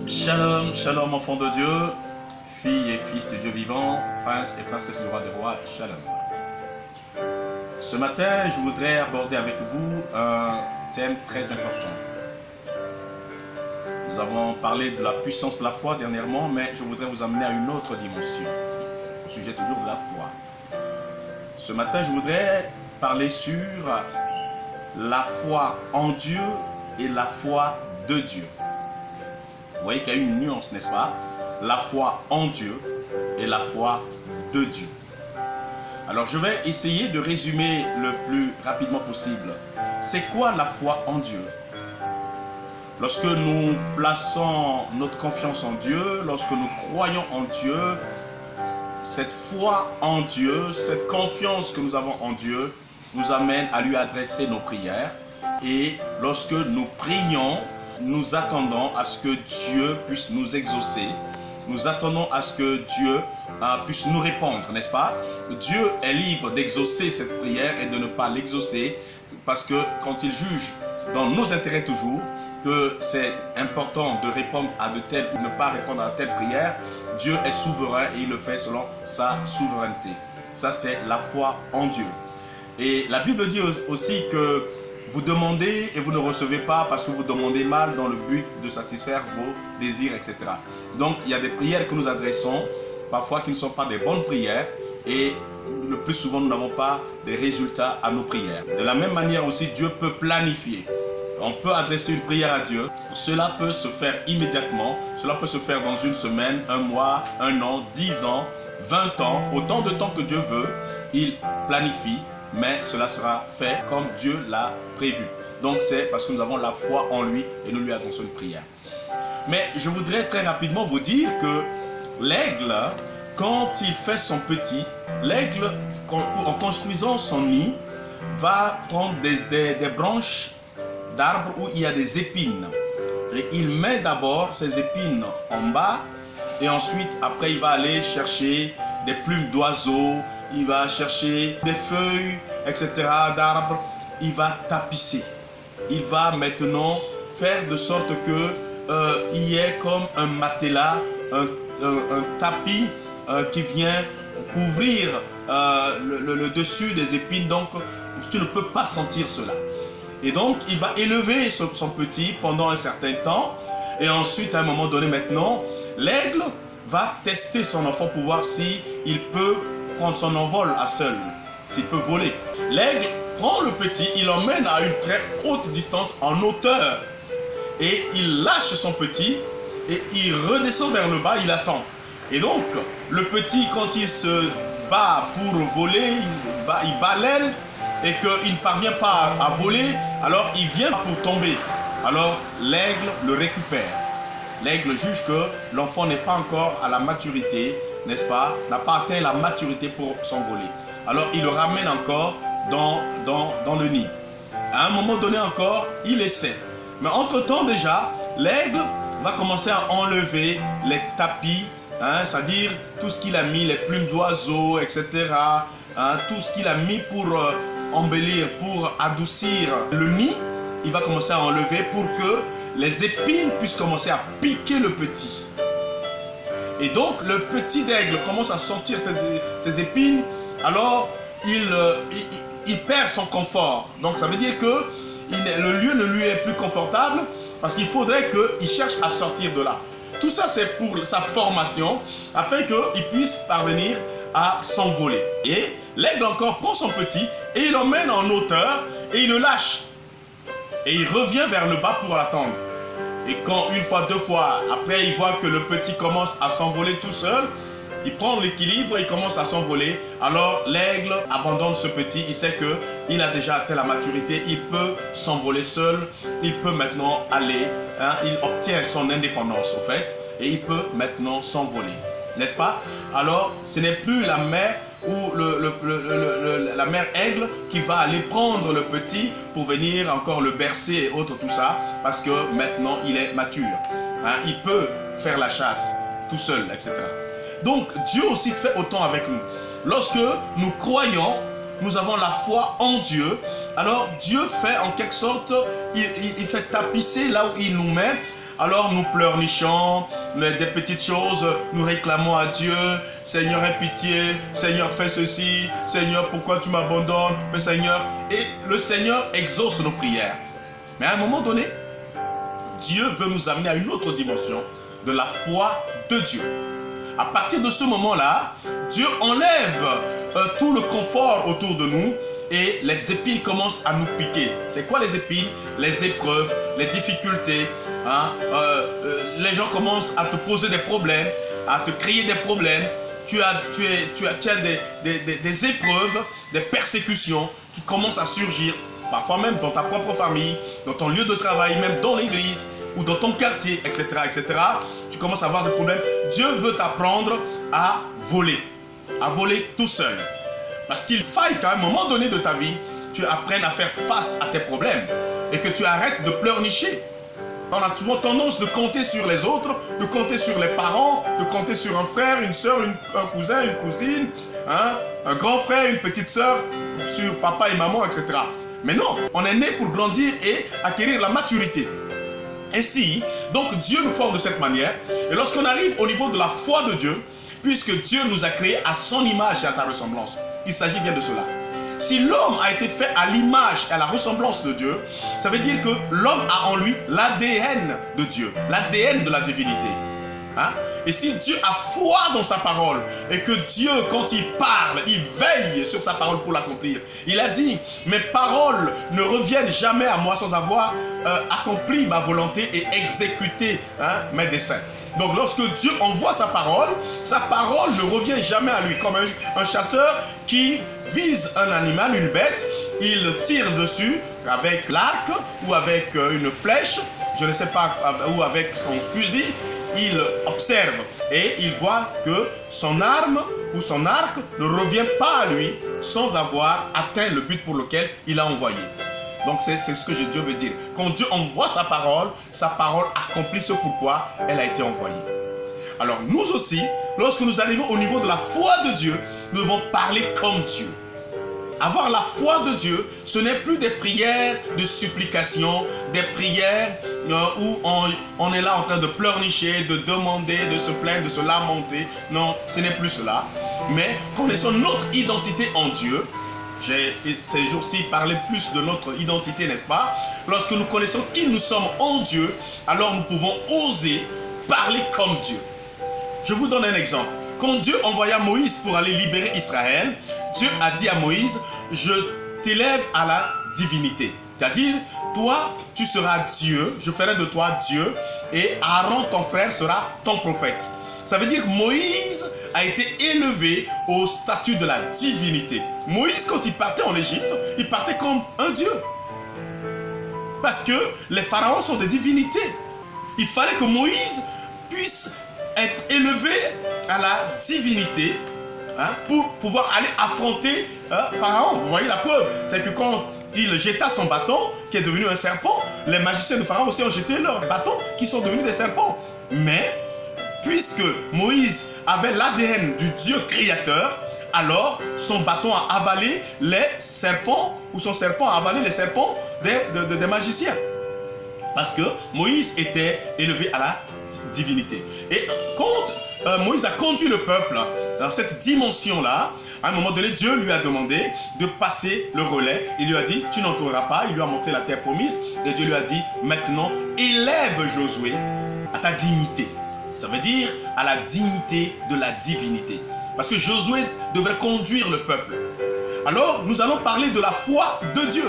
Shalom, shalom enfants de Dieu, filles et fils du Dieu vivant, princes et princesses du roi des rois, shalom. Ce matin, je voudrais aborder avec vous un thème très important. Nous avons parlé de la puissance de la foi dernièrement, mais je voudrais vous amener à une autre dimension, au sujet toujours de la foi. Ce matin, je voudrais parler sur la foi en Dieu et la foi de Dieu. Vous voyez qu'il y a une nuance, n'est-ce pas? La foi en Dieu et la foi de Dieu. Alors, je vais essayer de résumer le plus rapidement possible. C'est quoi la foi en Dieu? Lorsque nous plaçons notre confiance en Dieu, lorsque nous croyons en Dieu, cette foi en Dieu, cette confiance que nous avons en Dieu, nous amène à lui adresser nos prières. Et lorsque nous prions, nous attendons à ce que Dieu puisse nous exaucer. Nous attendons à ce que Dieu puisse nous répondre, n'est-ce pas? Dieu est libre d'exaucer cette prière et de ne pas l'exaucer, parce que quand il juge dans nos intérêts toujours que c'est important de répondre à de telles ou ne pas répondre à telle prière, Dieu est souverain et il le fait selon sa souveraineté. Ça, c'est la foi en Dieu. Et la Bible dit aussi que vous demandez et vous ne recevez pas parce que vous demandez mal dans le but de satisfaire vos désirs, etc. Donc, il y a des prières que nous adressons, parfois qui ne sont pas des bonnes prières, et le plus souvent, nous n'avons pas des résultats à nos prières. De la même manière aussi, Dieu peut planifier. On peut adresser une prière à Dieu. Cela peut se faire immédiatement. Cela peut se faire dans une semaine, un mois, un an, 10 ans, 20 ans. Autant de temps que Dieu veut, il planifie. Mais cela sera fait comme Dieu l'a prévu. Donc c'est parce que nous avons la foi en lui et nous lui adressons une prière. Mais je voudrais très rapidement vous dire que l'aigle, quand il fait son petit, l'aigle, en construisant son nid, va prendre des branches d'arbres où il y a des épines. Et il met d'abord ces épines en bas et ensuite, après, il va aller chercher des plumes d'oiseaux, il va chercher des feuilles, etc., d'arbres. Il va tapisser. Il va maintenant faire de sorte que il y ait comme un matelas, un tapis qui vient couvrir le dessus des épines. Donc, tu ne peux pas sentir cela. Et donc, il va élever son petit pendant un certain temps. Et ensuite, à un moment donné maintenant, l'aigle va tester son enfant pour voir s'il peut prendre son envol à seul, s'il peut voler. L'aigle prend le petit, il l'emmène à une très haute distance, en hauteur. Et il lâche son petit et il redescend vers le bas, il attend. Et donc, le petit, quand il se bat pour voler, il bat l'aile et qu'il ne parvient pas à voler, alors il vient pour tomber. Alors, l'aigle le récupère. L'aigle juge que l'enfant n'est pas encore à la maturité, n'est-ce pas? N'a pas atteint la maturité pour s'envoler. Alors, il le ramène encore dans le nid. À un moment donné encore, il essaie. Mais entre-temps déjà, l'aigle va commencer à enlever les tapis, c'est-à-dire tout ce qu'il a mis, les plumes d'oiseaux, etc. Tout ce qu'il a mis pour embellir, pour adoucir le nid, il va commencer à enlever pour que les épines puissent commencer à piquer le petit. Et donc, le petit d'aigle commence à sentir ces épines, alors il perd son confort. Donc, ça veut dire que le lieu ne lui est plus confortable parce qu'il faudrait qu'il cherche à sortir de là. Tout ça, c'est pour sa formation, afin qu'il puisse parvenir à s'envoler. Et l'aigle encore prend son petit et il l'emmène en hauteur et il le lâche. Et il revient vers le bas pour l'attendre. Et quand une fois, deux fois, après il voit que le petit commence à s'envoler tout seul, il prend l'équilibre et il commence à s'envoler. Alors l'aigle abandonne ce petit, il sait qu'il a déjà atteint la maturité, il peut s'envoler seul, il peut maintenant aller, il obtient son indépendance au fait, et il peut maintenant s'envoler. N'est-ce pas? Alors ce n'est plus la mère ou la mère aigle qui va aller prendre le petit pour venir encore le bercer et autres tout ça, parce que maintenant il est mature. Il peut faire la chasse tout seul, etc. Donc Dieu aussi fait autant avec nous. Lorsque nous croyons, nous avons la foi en Dieu alors Dieu fait en quelque sorte, il fait tapisser là où il nous met. Alors nous pleurnichons, des petites choses, nous réclamons à Dieu, Seigneur aie pitié, Seigneur fais ceci, Seigneur pourquoi tu m'abandonnes, mais Seigneur, et le Seigneur exauce nos prières. Mais à un moment donné, Dieu veut nous amener à une autre dimension de la foi de Dieu. À partir de ce moment-là, Dieu enlève tout le confort autour de nous et les épines commencent à nous piquer. C'est quoi les épines? Les épreuves, les difficultés. Les gens commencent à te poser des problèmes, à te créer des problèmes. Tu as des épreuves, des persécutions qui commencent à surgir, parfois même dans ta propre famille, dans ton lieu de travail, même dans l'église ou dans ton quartier, etc., etc. Tu commences à avoir des problèmes. Dieu veut t'apprendre à voler tout seul. Parce qu'il faille qu'à un moment donné de ta vie, tu apprennes à faire face à tes problèmes et que tu arrêtes de pleurnicher. On a souvent tendance de compter sur les autres, de compter sur les parents, de compter sur un frère, une soeur, un cousin, une cousine, un grand frère, une petite soeur, sur papa et maman, etc. Mais non, on est né pour grandir et acquérir la maturité. Ainsi, donc Dieu nous forme de cette manière. Et lorsqu'on arrive au niveau de la foi de Dieu, puisque Dieu nous a créés à son image et à sa ressemblance, il s'agit bien de cela. Si l'homme a été fait à l'image et à la ressemblance de Dieu, ça veut dire que l'homme a en lui l'ADN de Dieu, l'ADN de la divinité. Et si Dieu a foi dans sa parole et que Dieu, quand il parle, il veille sur sa parole pour l'accomplir. Il a dit, mes paroles ne reviennent jamais à moi sans avoir accompli ma volonté et exécuté mes desseins. Donc lorsque Dieu envoie sa parole ne revient jamais à lui. Comme un chasseur qui vise un animal, une bête, il tire dessus avec l'arc ou avec une flèche, je ne sais pas, ou avec son fusil, il observe et il voit que son arme ou son arc ne revient pas à lui sans avoir atteint le but pour lequel il a envoyé. Donc c'est ce que Dieu veut dire. Quand Dieu envoie sa parole accomplit ce pourquoi elle a été envoyée. Alors nous aussi, lorsque nous arrivons au niveau de la foi de Dieu, nous devons parler comme Dieu. Avoir la foi de Dieu, ce n'est plus des prières de supplication, des prières où on est là en train de pleurnicher, de demander, de se plaindre, de se lamenter. Non, ce n'est plus cela. Mais connaissons notre identité en Dieu. J'ai ces jours-ci parlé plus de notre identité, n'est-ce pas? Lorsque nous connaissons qui nous sommes en Dieu, alors nous pouvons oser parler comme Dieu. Je vous donne un exemple. Quand Dieu envoya Moïse pour aller libérer Israël, Dieu a dit à Moïse, je t'élève à la divinité. C'est-à-dire, toi, tu seras Dieu, je ferai de toi Dieu, et Aaron, ton frère, sera ton prophète. Ça veut dire que Moïse a été élevé au statut de la divinité. Moïse, quand il partait en Égypte, il partait comme un Dieu. Parce que les pharaons sont des divinités. Il fallait que Moïse puisse être élevé à la divinité pour pouvoir aller affronter Pharaon. Vous voyez la preuve, c'est que quand il jeta son bâton, qui est devenu un serpent, les magiciens de Pharaon aussi ont jeté leurs bâtons, qui sont devenus des serpents. Mais, puisque Moïse avait l'ADN du Dieu créateur, alors son bâton a avalé les serpents, ou son serpent a avalé les serpents des magiciens. Parce que Moïse était élevé à la divinité. Et quand Moïse a conduit le peuple dans cette dimension-là, à un moment donné, Dieu lui a demandé de passer le relais. Il lui a dit, tu n'entreras pas. Il lui a montré la terre promise. Et Dieu lui a dit, maintenant, élève Josué à ta dignité. Ça veut dire à la dignité de la divinité. Parce que Josué devrait conduire le peuple. Alors, nous allons parler de la foi de Dieu.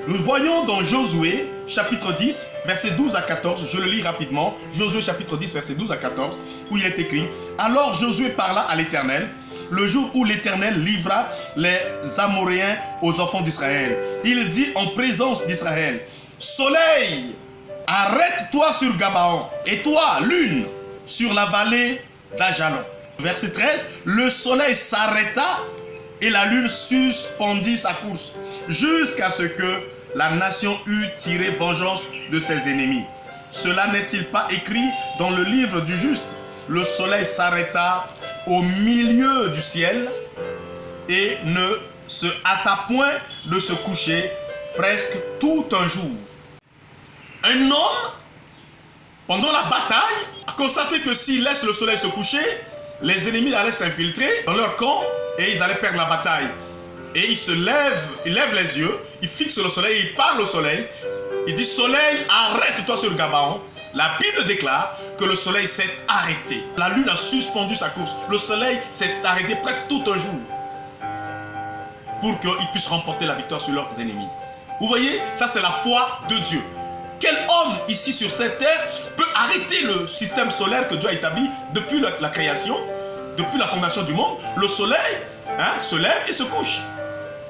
Nous voyons dans Josué, chapitre 10, verset 12 à 14, je le lis rapidement, Josué chapitre 10, verset 12 à 14, où il est écrit, « Alors Josué parla à l'Éternel, le jour où l'Éternel livra les Amoréens aux enfants d'Israël. Il dit en présence d'Israël, « Soleil, arrête-toi sur Gabaon, et toi, lune, sur la vallée d'Ajalon. » Verset 13, « Le soleil s'arrêta et la lune suspendit sa course, jusqu'à ce que la nation eût tiré vengeance de ses ennemis. Cela n'est-il pas écrit dans le livre du juste? Le soleil s'arrêta au milieu du ciel et ne se hâta point de se coucher presque tout un jour. Un homme, pendant la bataille, a constaté que s'il laisse le soleil se coucher, les ennemis allaient s'infiltrer dans leur camp et ils allaient perdre la bataille. Et il se lève, il lève les yeux, il fixe le soleil, il parle au soleil. Il dit, soleil, arrête-toi sur le Gabaon. La Bible déclare que le soleil s'est arrêté. La lune a suspendu sa course. Le soleil s'est arrêté presque tout un jour pour qu'ils puissent remporter la victoire sur leurs ennemis. Vous voyez, ça c'est la foi de Dieu. Quel homme ici sur cette terre peut arrêter le système solaire que Dieu a établi depuis la création, depuis la fondation du monde? Le soleil se lève et se couche.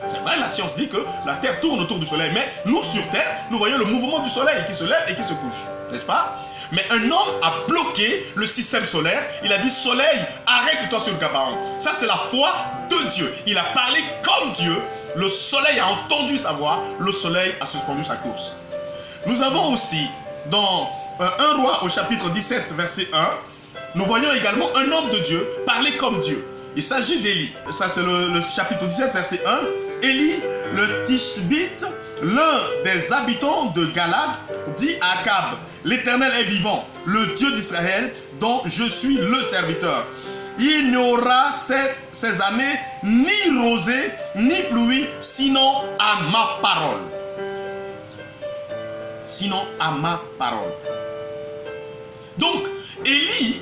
C'est vrai, la science dit que la terre tourne autour du soleil, mais nous sur terre, nous voyons le mouvement du soleil qui se lève et qui se couche, n'est-ce pas? Mais un homme a bloqué le système solaire. Il a dit, soleil, arrête-toi sur le Gabaon. Ça c'est la foi de Dieu. Il a parlé comme Dieu. Le soleil a entendu sa voix. Le soleil a suspendu sa course. Nous avons aussi dans 1 Roi au chapitre 17 verset 1, nous voyons également un homme de Dieu parler comme Dieu. Il s'agit d'Élie. Ça c'est le chapitre 17 verset 1. Élie, le Tishbite, l'un des habitants de Galad, dit à Akab, l'Éternel est vivant, le Dieu d'Israël, dont je suis le serviteur. Il n'y aura ces années ni rosée, ni pluie, sinon à ma parole. Sinon à ma parole. Donc, Élie,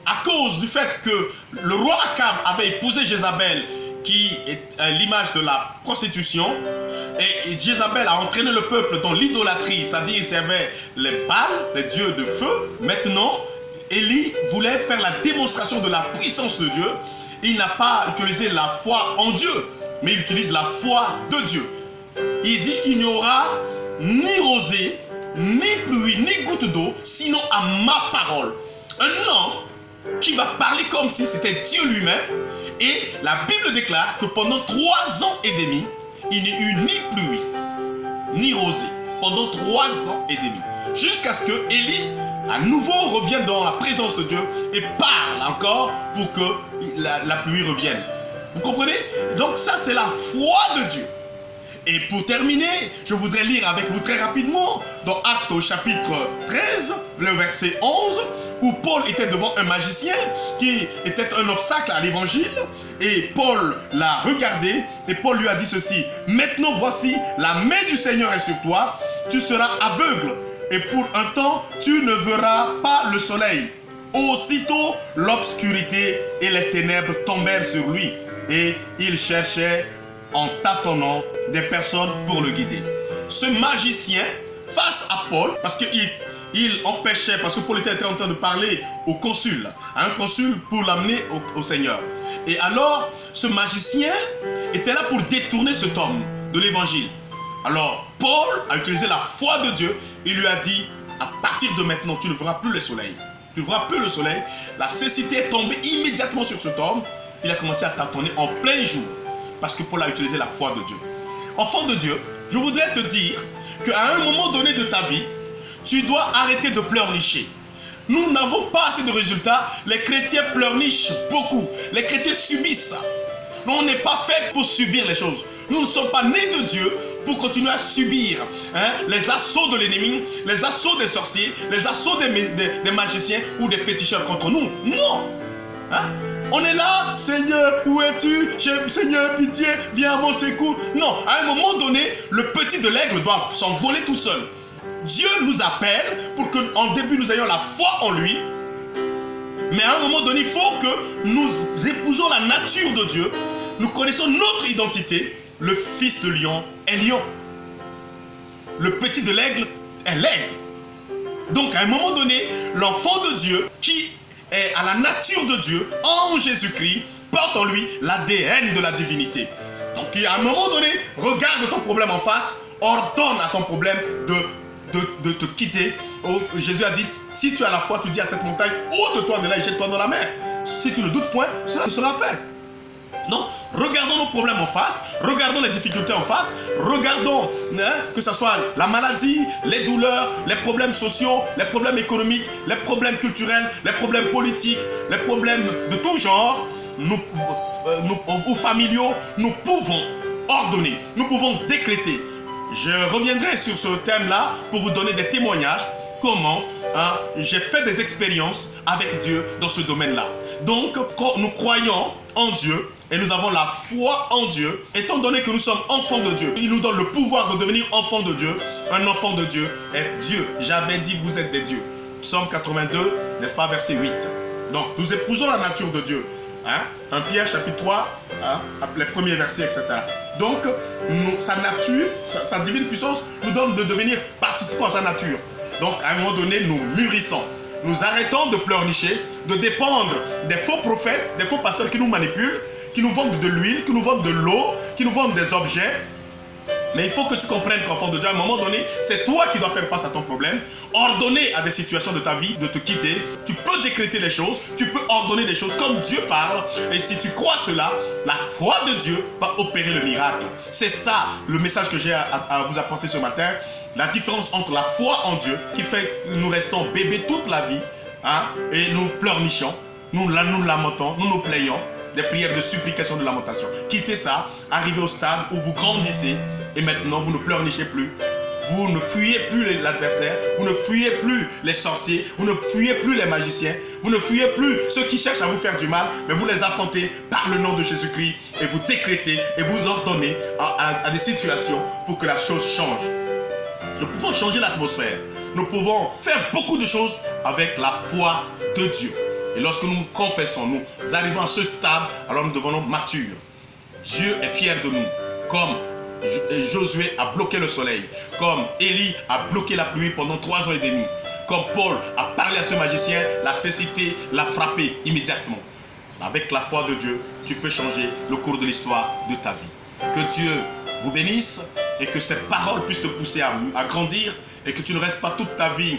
à cause du fait que le roi Akab avait épousé Jézabel, qui est l'image de la prostitution, et Jézabel a entraîné le peuple dans l'idolâtrie, c'est-à-dire il servait les Baals, les dieux de feu. Maintenant, Élie voulait faire la démonstration de la puissance de Dieu. Il n'a pas utilisé la foi en Dieu, mais il utilise la foi de Dieu. Il dit, il n'y aura ni rosée, ni pluie, ni goutte d'eau, sinon à ma parole. Un homme qui va parler comme si c'était Dieu lui-même. Et la Bible déclare que pendant 3 ans et demi, il n'y eut ni pluie, ni rosée. Pendant 3 ans et demi. Jusqu'à ce que Élie, à nouveau, revienne dans la présence de Dieu et parle encore pour que la pluie revienne. Vous comprenez? Donc ça, c'est la foi de Dieu. Et pour terminer, je voudrais lire avec vous très rapidement dans Actes au chapitre 13, le verset 11, où Paul était devant un magicien qui était un obstacle à l'évangile. Et Paul l'a regardé et Paul lui a dit ceci. Maintenant voici, la main du Seigneur est sur toi, tu seras aveugle et pour un temps, tu ne verras pas le soleil. Aussitôt, l'obscurité et les ténèbres tombèrent sur lui et il cherchait en tâtonnant des personnes pour le guider. Ce magicien, face à Paul, parce qu'il empêchait, parce que Paul était en train de parler au consul, à un consul pour l'amener au Seigneur. Et alors, ce magicien était là pour détourner cet homme de l'évangile. Alors, Paul a utilisé la foi de Dieu. Il lui a dit, à partir de maintenant, tu ne verras plus le soleil. Tu ne verras plus le soleil. La cécité est tombée immédiatement sur cet homme. Il a commencé à tâtonner en plein jour. Parce que Paul a utilisé la foi de Dieu. Enfant de Dieu, je voudrais te dire qu'à un moment donné de ta vie, tu dois arrêter de pleurnicher. Nous n'avons pas assez de résultats. Les chrétiens pleurnichent beaucoup. Les chrétiens subissent ça. Nous, on n'est pas fait pour subir les choses. Nous ne sommes pas nés de Dieu pour continuer à subir les assauts de l'ennemi, les assauts des sorciers, les assauts des magiciens ou des féticheurs contre nous. Non. On est là, Seigneur, où es-tu? Seigneur, pitié, viens à mon secours. Non, à un moment donné, le petit de l'aigle doit s'envoler tout seul. Dieu nous appelle pour qu'en début nous ayons la foi en lui. Mais à un moment donné, il faut que nous épousons la nature de Dieu. Nous connaissons notre identité. Le fils de lion est lion. Le petit de l'aigle est l'aigle. Donc à un moment donné, l'enfant de Dieu qui est à la nature de Dieu, en Jésus-Christ, porte en lui l'ADN de la divinité. Donc à un moment donné, regarde ton problème en face, ordonne à ton problème de te quitter. Oh, Jésus a dit, si tu as la foi, tu dis à cette montagne, ôte-toi de là et jette-toi dans la mer. Si tu ne doutes point, cela sera fait. Donc, regardons nos problèmes en face, regardons les difficultés en face, regardons que ce soit la maladie, les douleurs, les problèmes sociaux, les problèmes économiques, les problèmes culturels, les problèmes politiques, les problèmes de tout genre. Nous ou familiaux, nous pouvons ordonner, nous pouvons décréter. Je reviendrai sur ce thème-là pour vous donner des témoignages, comment j'ai fait des expériences avec Dieu dans ce domaine-là. Donc, quand nous croyons en Dieu et nous avons la foi en Dieu, étant donné que nous sommes enfants de Dieu, il nous donne le pouvoir de devenir enfants de Dieu. Un enfant de Dieu est Dieu. J'avais dit, vous êtes des dieux. Psaume 82, n'est-ce pas, verset 8. Donc, nous épousons la nature de Dieu. 1 Pierre chapitre 3, les premiers versets, etc. Donc, sa nature, sa divine puissance nous donne de devenir participants à sa nature. Donc, à un moment donné, nous mûrissons. Nous arrêtons de pleurnicher, de dépendre des faux prophètes, des faux pasteurs qui nous manipulent, qui nous vendent de l'huile, qui nous vendent de l'eau, qui nous vendent des objets. Mais il faut que tu comprennes qu'enfant de Dieu, à un moment donné, c'est toi qui dois faire face à ton problème, ordonner à des situations de ta vie de te quitter. Tu peux décréter les choses, tu peux ordonner des choses comme Dieu parle. Et si tu crois cela, la foi de Dieu va opérer le miracle. C'est ça le message que j'ai à vous apporter ce matin. La différence entre la foi en Dieu, qui fait que nous restons bébés toute la vie, et nous pleurnichons, nous lamentons, nous plaignons, des prières de supplication, de lamentation. Quittez ça, arrivez au stade où vous grandissez, et maintenant vous ne pleurnichez plus. Vous ne fuyez plus l'adversaire, vous ne fuyez plus les sorciers, vous ne fuyez plus les magiciens, vous ne fuyez plus ceux qui cherchent à vous faire du mal, mais vous les affrontez par le nom de Jésus-Christ et vous décrétez et vous ordonnez à des situations pour que la chose change. Nous pouvons changer l'atmosphère. Nous pouvons faire beaucoup de choses avec la foi de Dieu. Et lorsque nous confessons, nous arrivons à ce stade, alors nous devenons matures. Dieu est fier de nous. Comme Josué a bloqué le soleil. Comme Élie a bloqué la pluie pendant 3 ans et demi. Comme Paul a parlé à ce magicien, la cécité l'a frappé immédiatement. Avec la foi de Dieu, tu peux changer le cours de l'histoire de ta vie. Que Dieu vous bénisse et que cette parole puisse te pousser à grandir et que tu ne restes pas toute ta vie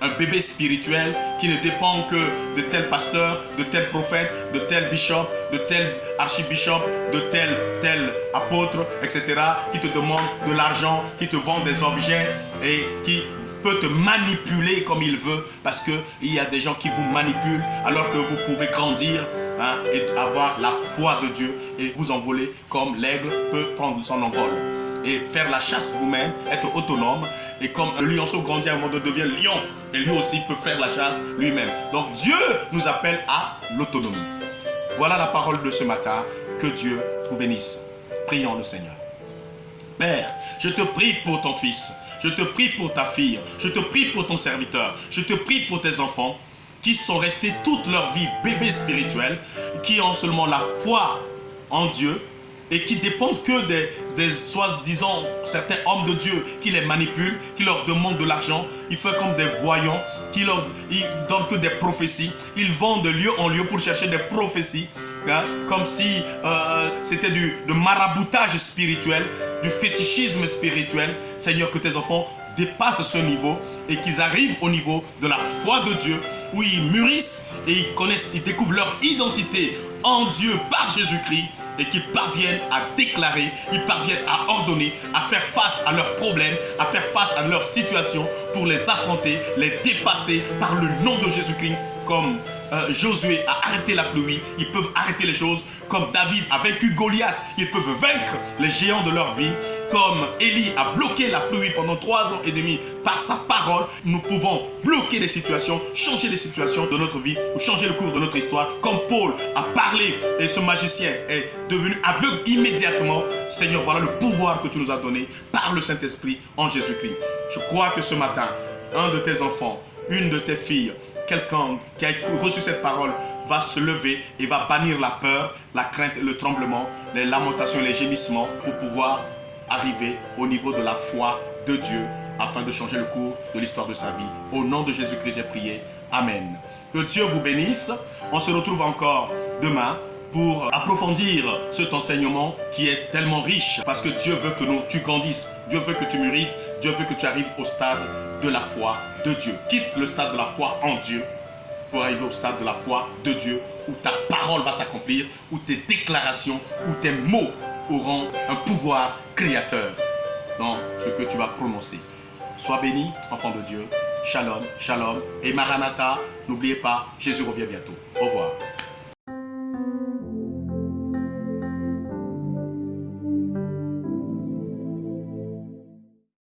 un bébé spirituel qui ne dépend que de tel pasteur, de tel prophète, de tel bishop, de tel archibishop, de tel apôtre, etc. qui te demande de l'argent, qui te vend des objets et qui peut te manipuler comme il veut parce qu'il y a des gens qui vous manipulent alors que vous pouvez grandir et avoir la foi de Dieu et vous envoler comme l'aigle peut prendre son envol. Et faire la chasse vous-même, être autonome. Et comme le lionceau grandit à un moment donné, devient lion. Et lui aussi peut faire la chasse lui-même. Donc Dieu nous appelle à l'autonomie. Voilà la parole de ce matin. Que Dieu vous bénisse. Prions le Seigneur. Père, je te prie pour ton fils. Je te prie pour ta fille. Je te prie pour ton serviteur. Je te prie pour tes enfants qui sont restés toute leur vie bébés spirituels, qui ont seulement la foi en Dieu et qui dépendent que des soi-disant certains hommes de Dieu qui les manipulent, qui leur demandent de l'argent. Ils font comme des voyants, ils donnent que des prophéties. Ils vont de lieu en lieu pour chercher des prophéties, comme si c'était du maraboutage spirituel, du fétichisme spirituel. Seigneur, que tes enfants dépassent ce niveau et qu'ils arrivent au niveau de la foi de Dieu, où ils mûrissent et ils découvrent leur identité en Dieu par Jésus-Christ. Et qui parviennent à déclarer, ils parviennent à ordonner, à faire face à leurs problèmes, à faire face à leurs situations pour les affronter, les dépasser par le nom de Jésus-Christ. Comme Josué a arrêté la pluie, ils peuvent arrêter les choses. Comme David a vaincu Goliath, ils peuvent vaincre les géants de leur vie. Comme Élie a bloqué la pluie pendant 3 ans et demi par sa parole, nous pouvons bloquer les situations, changer les situations de notre vie ou changer le cours de notre histoire. Comme Paul a parlé et ce magicien est devenu aveugle immédiatement. Seigneur, voilà le pouvoir que tu nous as donné par le Saint-Esprit en Jésus-Christ. Je crois que ce matin, un de tes enfants, une de tes filles, quelqu'un qui a reçu cette parole va se lever et va bannir la peur, la crainte, le tremblement, les lamentations et les gémissements pour pouvoir arriver au niveau de la foi de Dieu afin de changer le cours de l'histoire de sa vie. Au nom de Jésus-Christ, j'ai prié. Amen. Que Dieu vous bénisse. On se retrouve encore demain pour approfondir cet enseignement qui est tellement riche parce que Dieu veut que tu grandisses, Dieu veut que tu mûrisses, Dieu veut que tu arrives au stade de la foi de Dieu. Quitte le stade de la foi en Dieu pour arriver au stade de la foi de Dieu où ta parole va s'accomplir, où tes déclarations, où tes mots auront un pouvoir créateur dans ce que tu vas prononcer. Sois béni, enfant de Dieu. Shalom, shalom et Maranatha. N'oubliez pas, Jésus revient bientôt. Au revoir.